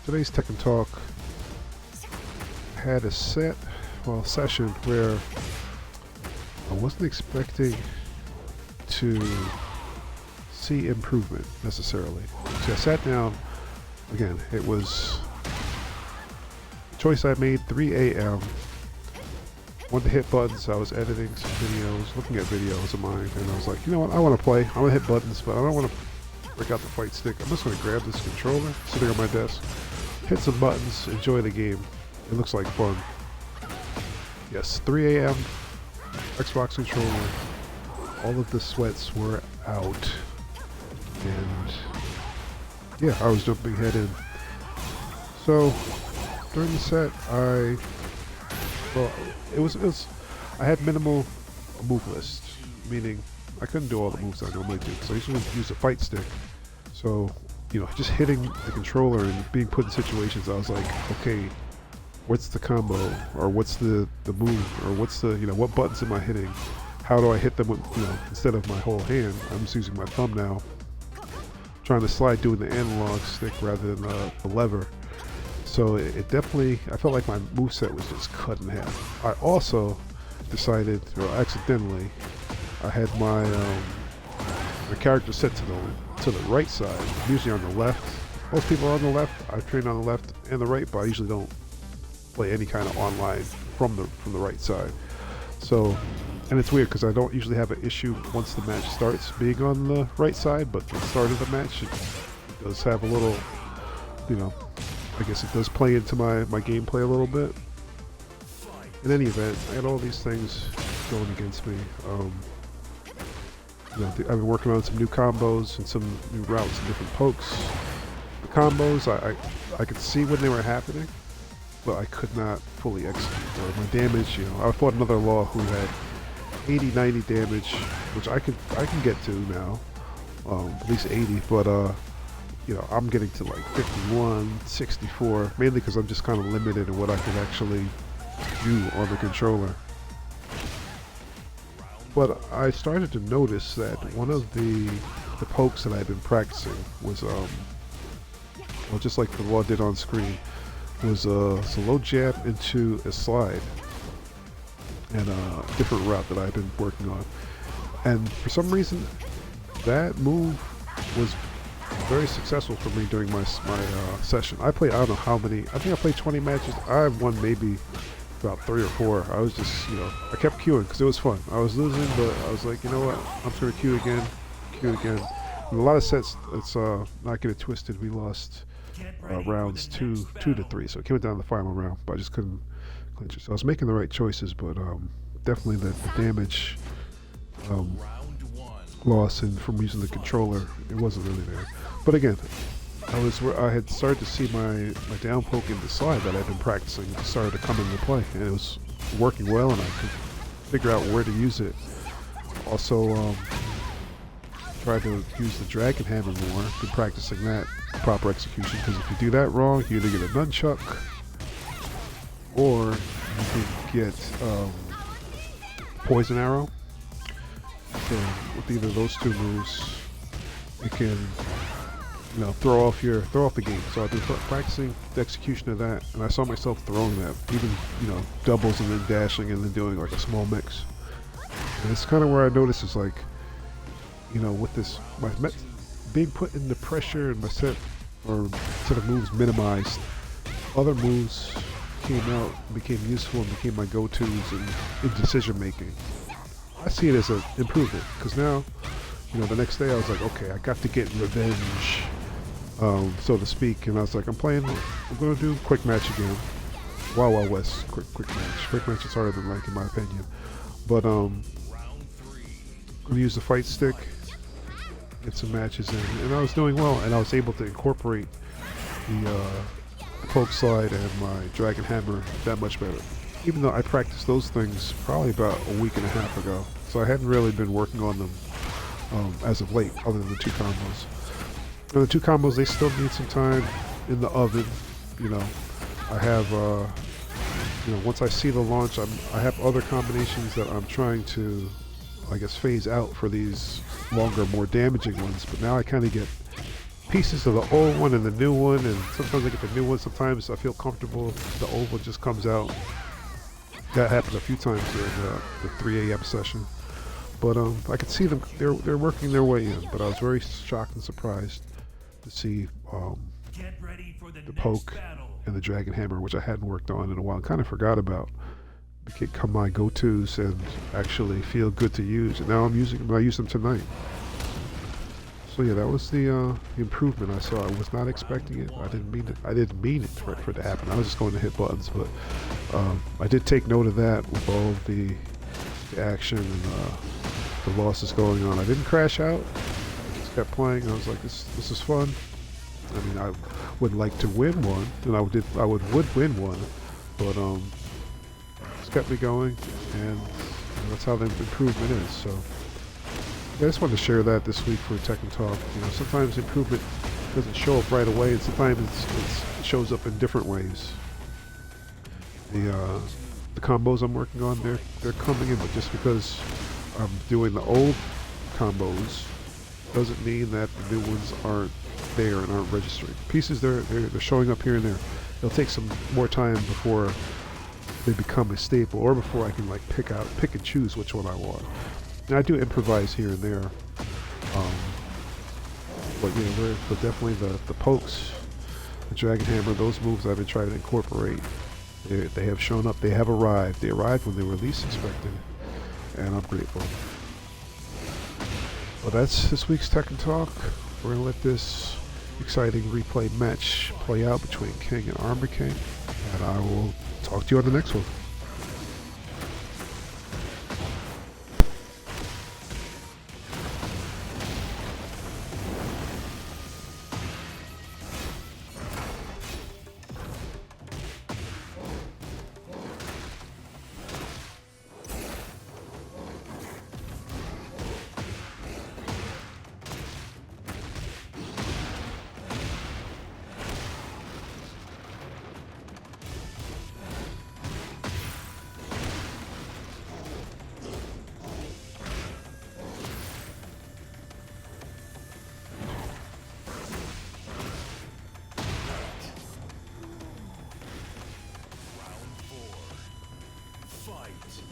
Today's Tekken Talk had a session where I wasn't expecting to see improvement necessarily. So I sat down, again, it was a choice I made, 3 a.m. Wanted to hit buttons. I was editing some videos, looking at videos of mine, and I was like, you know what, I want to play. I want to hit buttons, but I don't want to break out the fight stick. I'm just going to grab this controller, sitting on my desk, hit some buttons, enjoy the game. It looks like fun. Yes, 3 a.m. Xbox controller. All of the sweats were out, and yeah, I was jumping head in. So during the set, I had minimal move list, meaning I couldn't do all the moves I normally do because I usually use a fight stick. So, you know, just hitting the controller and being put in situations, I was like, okay, what's the combo, or what's the move, or what's the, you know, what buttons am I hitting? How do I hit them with, you know, instead of my whole hand? I'm just using my thumb now, trying to slide doing the analog stick rather than the lever. So it definitely, I felt like my moveset was just cut in half. I also decided, or accidentally, I had my character set to the right side, usually on the left. Most people are on the left. I train on the left and the right, but I usually don't play any kind of online from the right side. So, and it's weird because I don't usually have an issue once the match starts being on the right side, but the start of the match, it does have a little, you know, I guess it does play into my gameplay a little bit. In any event, I had all these things going against me. You know, I've been working on some new combos and some new routes and different pokes. The combos, I could see when they were happening, but I could not fully execute. My damage, you know, I fought another Law who had 80, 90 damage, which I can get to now, at least 80, but you know, I'm getting to like 51, 64, mainly because I'm just kind of limited in what I can actually do on the controller. But I started to notice that one of the pokes that I've been practicing was, well, just like the Law did on screen, was a low jab into a slide, and a different route that I've been working on. And for some reason, that move was very successful for me during my session. I played, I don't know how many, I think I played 20 matches. I won maybe about 3 or 4. I was just, you know, I kept queuing because it was fun. I was losing, but I was like, you know what, I'm just going to queue again. In a lot of sets, it's not get it twisted, we lost rounds 2 to 3, so it came down to the final round, but I just couldn't clinch it. So I was making the right choices, but definitely the damage loss and from using the controller, it wasn't really there. But again, I had started to see my down poke into slide that I've been practicing started to come into play, and it was working well, and I could figure out where to use it. Also, tried to use the dragon hammer more. Been practicing that proper execution, because if you do that wrong, you either get a nunchuck or you can get poison arrow. So with either of those two moves, it can, you know, throw off the game. So I've been practicing the execution of that, and I saw myself throwing that, even, you know, doubles and then dashing and then doing like a small mix. And it's kind of where I noticed is like, you know, with this, being put into pressure and my set of moves minimized, other moves came out, became useful, and became my go-tos in decision making. I see it as an improvement, because now, you know, the next day I was like, okay, I got to get revenge, so to speak, and I was like, I'm going to do quick match again. Wild Wild West, quick match. Quick match is harder than rank in my opinion. But I'm going to use the fight stick, get some matches in, and I was doing well, and I was able to incorporate the poke slide and my dragon hammer that much better. Even though I practiced those things probably about a week and a half ago, so I hadn't really been working on them as of late, other than the 2 combos. And the 2 combos, they still need some time in the oven. You know, I have, you know, once I see the launch, I have other combinations that I'm trying to, I guess, phase out for these longer, more damaging ones. But now I kind of get pieces of the old one and the new one, and sometimes I get the new one. Sometimes I feel comfortable. The old one just comes out. That happened a few times during the 3 a.m. session. But I could see them. They're working their way in. But I was very shocked and surprised to see the poke and the dragon hammer, which I hadn't worked on in a while. Kind of forgot about. Become my go-tos and actually feel good to use. And now I'm using them. I use them tonight. So yeah, that was the improvement I saw. I was not expecting it. I didn't mean it for it to happen. I was just going to hit buttons, but I did take note of that with all of the action and the losses going on. I didn't crash out. I just kept playing. I was like, this is fun. I mean, I would like to win one, and I would win one, but just kept me going, and that's how the improvement is. So yeah, I just wanted to share that this week for Tekken Talk. You know, sometimes improvement doesn't show up right away, and sometimes it shows up in different ways. The combos I'm working on, they're coming in, but just because I'm doing the old combos doesn't mean that the new ones aren't there and aren't registering. Pieces they're showing up here and there. It'll take some more time before they become a staple, or before I can like pick and choose which one I want. And I do improvise here and there, but you know, but definitely the pokes, the dragon hammer, those moves I've been trying to incorporate. They have shown up. They have arrived. They arrived when they were least expected, and I'm grateful. Well, that's this week's Tekken Talk. We're gonna let this exciting replay match play out between King and Armor King, and I will talk to you on the next one. Fight!